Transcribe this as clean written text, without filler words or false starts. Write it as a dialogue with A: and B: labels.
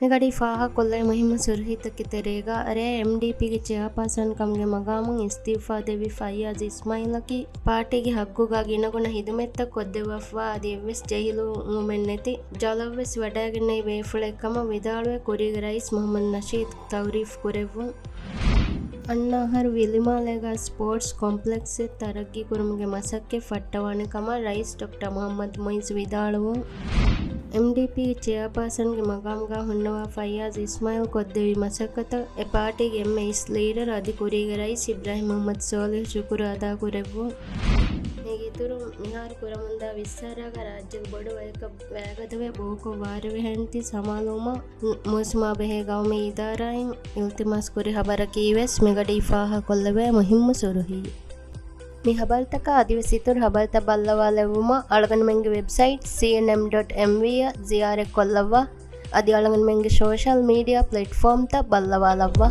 A: ಮಿಗಡಿ ಫಾಹ ಕೊಲ್ಲೆ ಮುಹಿಮ ಸುರ್ಹಿತಕ್ಕೆ ತೆರೆಗ ಅರೆ ಎಂಡಿಪಿಗೆ ಚೇರ್ಪರ್ಸನ್ ಕಮ್ಗೆ ಮಗಾಮುಂ ಇಸ್ತೀಫಾ ದೆವಿ ಫಯ್ಯಾಜ್ ಇಸ್ಮಾಯಿಲಕಿ ಪಾರ್ಟಿಗೆ ಹಗ್ಗುಗ ಗಿನಗುಣ ಹಿದುಮೆತ್ತ ಕೊದ್ದೆವಫ್ವಾ ಅದಿ ಎವ್ವೆಸ್ ಜೈಲು ಮೂಮೆನ್ನೆತಿ ಜಲವ್ವೆಸ್ ವಡಾಗೆನ್ನೈ ವೇಫುಳೆಕ್ಕಮ ವಿದಾಳುವೆ ಕುರಿಗ ರೈಸ್ ಮೊಹಮ್ಮದ್ ನಶೀದ್ ತೌರೀಫ್ ಕುರೆವ್ವುಂ ಅಣ್ಣಾಹರ್ ವಿಲಿಮಾಲೆಗ ಸ್ಪೋರ್ಟ್ಸ್ ಕಾಂಪ್ಲೆಕ್ಸ್ ತರಗ್ಗಿ ಕುರುಮ್ಗೆ ಮಸಕ್ಕೆ ಫಟ್ಟವಾಣೆ ಕಮ ರೈಸ್ ಡಾಕ್ಟರ್ ಮೊಹಮ್ಮದ್ ಮೊಯ್ಸ್ ವಿದಾಳುವುಂ ಎಂಡಿಪಿ ಚೇರ್ಪರ್ಸನ್ಗೆ ಮಗಾಮ್ಗ ಹುಣ್ಣವ ಫಯ್ಯಾಜ್ ಇಸ್ಮಾಯಿಲ್ ಕೊದ್ದೆವಿ ಮಸಕ್ಕತ ಎ ಪಾರ್ಟಿಗೆ ಎಮ್ಮೆ ಇಸ್ ಲೀಡರ್ ಅದಿ ಕುರಿಗ ರೈಸ್ ಇಬ್ರಾಹಿಂ ಮೊಹಮ್ಮದ್ ಸೋಲಿಹ್ ಶುಕುರು ಅದಾ ಕುರೆವ್ವುಂ ಹೀಗಿದ್ದರೂ ಮಿಹಾರ್ ಕುರಮುಂದ ವಿಸ್ತಾರಾಗ ರಾಜ್ಯಗ ಬಡು ವಯಕ ವ್ಯಾಗದವೆ ಬೋಕೋ ವಾರವೆ ಹೆಂಡ್ತಿ ಸಮಾಲೂಮ ಮೂಸ್ಮಾ ಬೆಹೆ ಗೌಮೆ ಇದಾರಾಯಿಂ ಇಲ್ತಿಮಾಸ್ ಕುರಿ ಹಬರ ಕೀವೆಸ್ ಮಿಗಡಿ ಫಾಹ ಕೊಲ್ಲವೆ ಮುಹಿಮ್ಮು ಸುರುಹಿ ಮಿ ಹಬಲ್ತಕ ಅದಿವಸಿತುರ್ ಹಬಲ್ತ ಬಲ್ಲವಾಲೆವುಮ ಅಳಗನ್ ಮೆಂಗೆ ವೆಬ್ಸೈಟ್ cnm.mv ಜಿಯಾರೆ ಕೊಲ್ಲವ್ವ ಅದಿ ಅಳಗನ್ ಮೆಂಗೆ ಸೋಷಲ್ ಮೀಡಿಯಾ ಪ್ಲಾಟ್ಫಾರ್ಮ್ ತ ಬಲ್ಲವಾಲವ್ವ